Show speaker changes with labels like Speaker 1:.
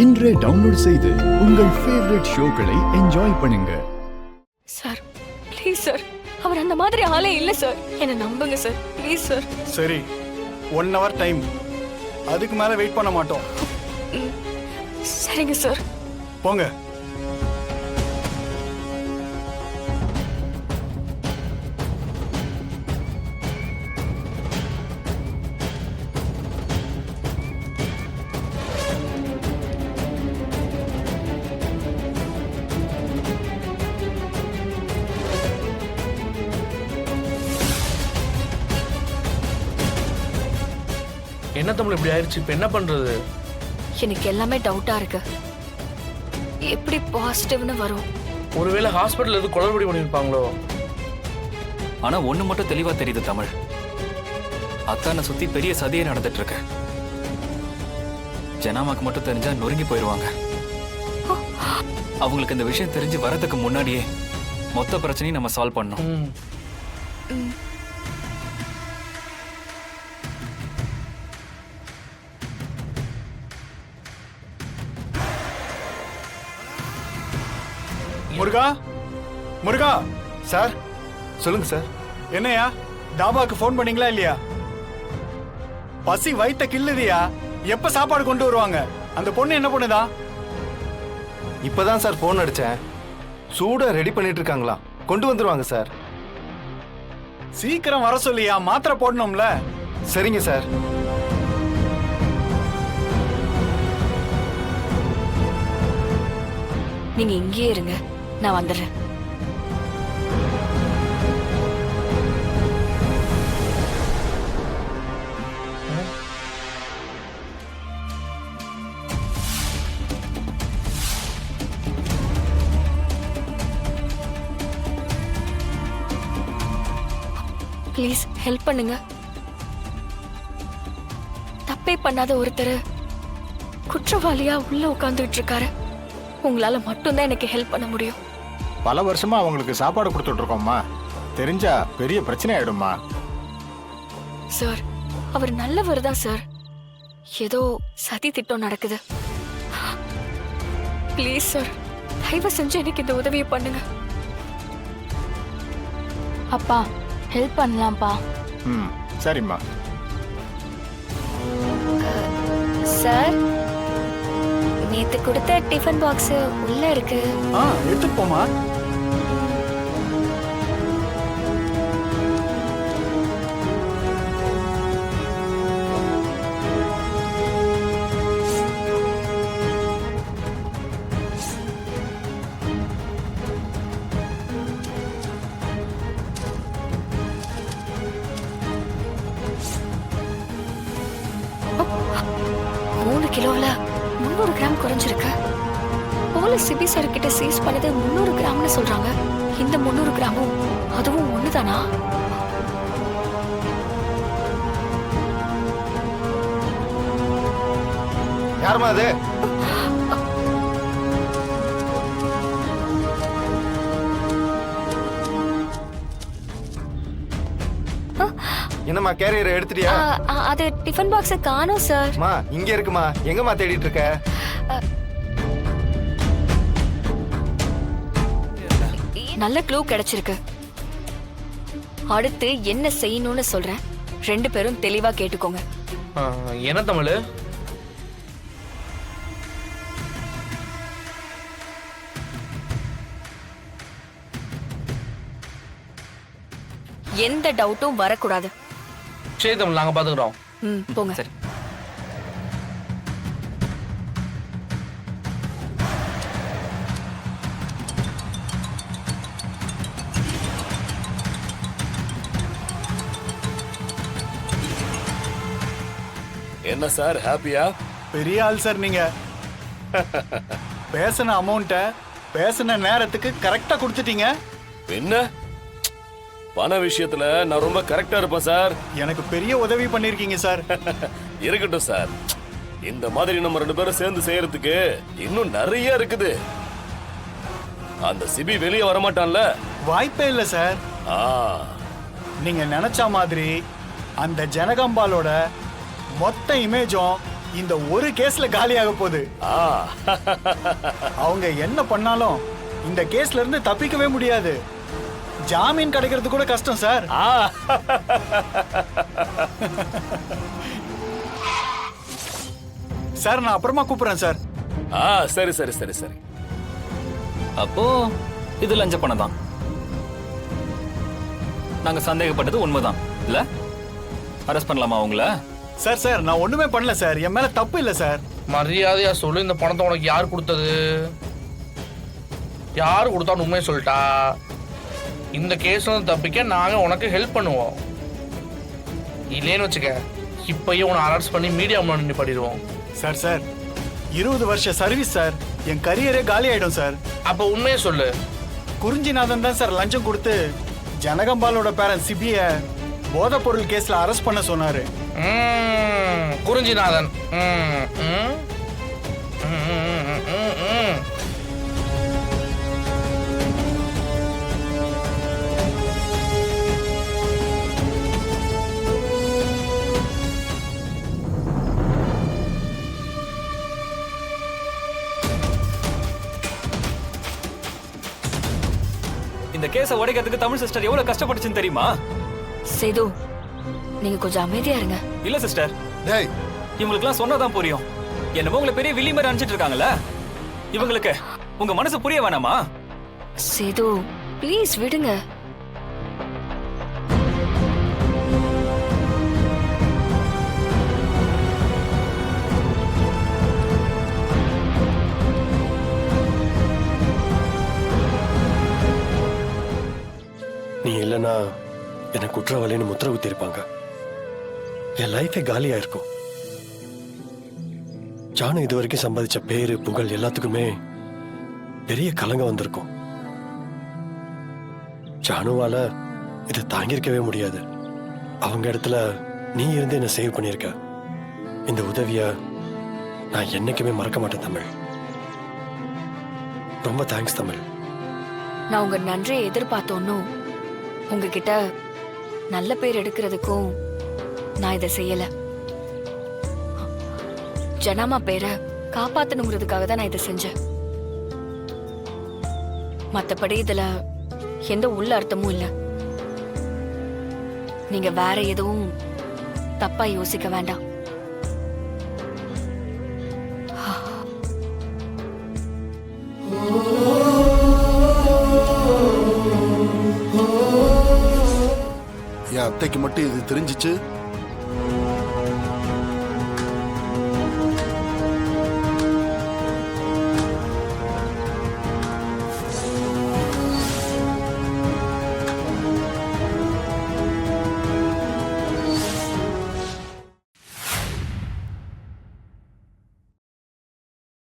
Speaker 1: இன்றே டவுன்லோட் செய்து உங்கள் ஃபேவரட் ஷோக்களை என்ஜாய் பண்ணுங்க.
Speaker 2: சார் ப்ளீஸ் சார், அவர் அந்த மாதிரி ஆளே இல்ல சார், என்ன நம்புங்க சார் ப்ளீஸ் சார்.
Speaker 3: சரி 1 hour டைம், அதுக்கு மேல வெயிட் பண்ண மாட்டோம்.
Speaker 2: சரிங்க சார்.
Speaker 3: போங்க.
Speaker 4: என்ன தமிழ் இப்படி ஆயிடுச்சு? இப்ப என்ன பண்றது?
Speaker 2: எனக்கு எல்லாமே டவுட்டா இருக்கு. எப்படி பாசிட்டிவ்னு வரும்?
Speaker 4: ஒருவேளை ஹாஸ்பிட்டல் எதுவும் குளறுபடி பண்ணிருப்பாங்களோ?
Speaker 5: ஆனா ஒண்ணு மட்டும் தெளிவா தெரியுது தமிழ், அத்தானை சுத்தி பெரிய சதியே நடந்துட்டு இருக்கு. ஜனாமாக்கு மட்டும் தெரிஞ்சா நொறுங்கி போயிருவாங்க. அவங்களுக்கு இந்த விஷயம் தெரிஞ்சு வரதுக்கு முன்னாடியே மொத்த பிரச்சனையும் நம்ம சால்வ் பண்ணோம்.
Speaker 3: முருகா, முருகா
Speaker 6: சார் சொல்லுங்க சார்.
Speaker 3: என்னையா தாபாக்கு ஃபோன் பண்ணீங்களா இல்லையா? பசி வயித்த கில்லுதியா, எப்ப சாப்பாடு கொண்டு வருவாங்க? அந்த பொண்ணு என்ன பண்ணுதா?
Speaker 6: இப்பதான் சார் போன் அடிச்சேன், சூட ரெடி பண்ணிட்டு இருக்காங்களா, கொண்டு வந்துருவாங்க சார்.
Speaker 3: சீக்கிரம் வர சொல்லியா, மாத்திரை போடணும்ல.
Speaker 6: சரிங்க சார்.
Speaker 2: நீங்க இங்கேயே இருங்க, நான் வந்துடுறேன். ப்ளீஸ் ஹெல்ப் பண்ணுங்க. தப்பே பண்ணாத ஒருத்தர் குற்றவாளியா உள்ள உட்கார்ந்துட்டு இருக்காரு. உங்களால மட்டும்தான் எனக்கு ஹெல்ப் பண்ண முடியும்.
Speaker 7: பல வருஷமா அவங்களுக்கு சாப்பாடு கொடுத்துட்டு இருக்கோம்மா, தெரிஞ்சா பெரிய பிரச்சனை ஆயிடும்மா.
Speaker 2: சார் அவர் நல்லவர் தான் சார், ஏதோ சதி திட்டம் நடக்குது. ப்ளீஸ் சார், தயவு செஞ்சு எனக்கு இந்த உதவியை பண்ணுங்க.
Speaker 8: அப்பா ஹெல்ப் பண்ணலாம்ப்பா.
Speaker 7: ம் சரிம்மா.
Speaker 2: சார் நேத்து கொடுத்த டிஃபன் பாக்ஸ் உள்ள இருக்கு.
Speaker 3: எடுத்து போமா.
Speaker 2: கிலோல 300 கிராம் குறைஞ்சிருக்கு. போலீஸ் சிபி சார் கிட்ட சீஸ் பண்ணது 300 கிராம்னு சொல்றாங்க. இந்த 300 கிராமும் அதுவும் ஒண்ணுதானா?
Speaker 6: யாருமா அது? என்னம்மா கேரியரை எடுத்துட்டியா?
Speaker 2: அது டிஃபன் பாக்ஸ் காணோம் சார்.
Speaker 6: மா இங்க இருக்குமா, எங்கம்மா தேடிட்டு இருக்க?
Speaker 2: நல்ல க்ளூ கிடைச்சிருக்கு. அடுத்து என்ன செய்யணும்னு சொல்றேன், 2 பேரும் தெளிவா கேட்டுக்கோங்க.
Speaker 4: என்ன தமிழ்?
Speaker 2: எந்த டவுட்டும் வரக்கூடாது.
Speaker 4: சரி தமிழ், நாங்க பாத்துக்கிறோம்.
Speaker 2: போங்க.
Speaker 5: சரி.
Speaker 9: என்ன சார் ஹாப்பியா?
Speaker 3: பெரிய ஆள் சார் நீங்க. பேசின அமௌண்ட்டை பேசின நேரத்துக்கு கரெக்டா கொடுத்துட்டீங்க.
Speaker 9: என்ன பண விஷயத்துல நான் ரொம்ப கரெக்டா இருப்பேன் சார்.
Speaker 3: எனக்கு பெரிய உதவி பண்ணிருக்கீங்க சார்.
Speaker 9: இருக்கட்டும் சார், இந்த மாதிரி நம்ம 2 பேரும் சேர்ந்து செய்யறதுக்கு இன்னும் நிறைய இருக்குது. அந்த சிபி வெளியே வரமாட்டான்ல?
Speaker 3: வாய்ப்பே இல்ல சார். நீங்க நினைச்ச மாதிரி அந்த ஜனகம்பாலோட மொத்த இமேஜும் இந்த ஒரு கேஸ்ல காலியாக போகுது.
Speaker 9: ஆ
Speaker 3: அவங்க என்ன பண்ணாலும் இந்த கேஸ்ல இருந்து தப்பிக்கவே முடியாது. ஜாமீன் கிடைக்கிறது கூட கஷ்டம் சார்.
Speaker 9: ஆ
Speaker 3: சார் நான் அப்புறமா கூப்பிடுறேன் சார்.
Speaker 9: ஆ சரி சரி சரி சரி.
Speaker 5: அப்போ இது லஞ்ச பணம் தான். நாங்க சந்தேகப்பட்டது உண்மைதான் இல்ல? அரெஸ்ட் பண்ணலாமா உங்கள?
Speaker 3: சார் சார் நான் ஒண்ணுமே பண்ணல சார். என் மேல தப்பு இல்ல சார்.
Speaker 4: மரியாதையா சொல்லு, இந்த பணத்தை உனக்கு யார் கொடுத்தது? யார் கொடுத்தான்னு உண்மையை சொல்லிட்டா இந்த கேஸ் வந்து தப்பிக்க நாங்க உனக்கு ஹெல்ப் பண்ணுவோம். இல்லேன்னு வச்சுக்க, இப்பயே உன்னை அரெஸ்ட் பண்ணி மீடியா முன்னாடி நிப்பாட்டிடுவோம்.
Speaker 3: சார் சார் 20 வருஷ சர்வீஸ் சார். என் கரியரே காலி ஆயிடும் சார்.
Speaker 4: அப்ப உண்மையை சொல்லு.
Speaker 3: குறிஞ்சிநாதன் தான் சார் லஞ்சம் கொடுத்து ஜனகம்பாலோட பேரன் சிபிய போதைப் பொருள் கேஸ்ல அரெஸ்ட் பண்ண சொன்னாரு.
Speaker 4: குறிஞ்சிநாதன்.
Speaker 5: இந்த கேஸை உடைக்கிறதுக்கு தமிழ் சிஸ்டர் எவ்வளவு கஷ்டப்பட்டுச்சுன்னு தெரியுமா?
Speaker 2: சேது, நீங்க கொஞ்சம் அமைதியா இருங்க.
Speaker 5: இல்ல சிஸ்டர்,
Speaker 6: டேய்
Speaker 5: இவங்களுக்குலாம் சொன்னதான் புரியும். என்னமோ உங்களை பெரிய வில்லி மாதிரி அனுப்பிச்சிட்டு இருக்காங்கல்ல. இவங்களுக்கு உங்க மனசு புரிய வேணாமா?
Speaker 2: சேது ப்ளீஸ் விடுங்க.
Speaker 10: நீ இல்லைன்னா என்னை குற்றவாளின்னு முத்திர குத்திருப்பாங்க. என் லைஃபே காலியா இருக்கும். ஜானு இது வரைக்கும் சம்பாதிச்ச பேரு புகழ் எல்லாத்துக்குமே பெரிய கலங்கம் வந்திருக்கும். ஜானுவால இதை தாங்கியிருக்கவே முடியாது. அவங்க இடத்துல நீ இருந்து என்ன சேவ் பண்ணியிருக்க. இந்த உதவிய நான் என்னைக்குமே மறக்க மாட்டேன் தமிழ். ரொம்ப தேங்க்ஸ் தமிழ்.
Speaker 2: நான் உங்க நன்றியை எதிர்பார்த்தோன்னு உங்ககிட்ட நல்ல பேர் எடுக்கிறதுக்கும் நான் இதை செய்யல. ஜனாமா பேரை காப்பாத்தணுங்கிறதுக்காக தான் நான் இதை செஞ்சேன். மத்தபடி இதுல எந்த உள்ள அர்த்தமும் இல்ல. நீங்க வேற எதுவும் தப்பா யோசிக்க வேண்டாம்.
Speaker 11: என் அத்தைக்கு மட்டும் இது தெரிஞ்சிச்சு,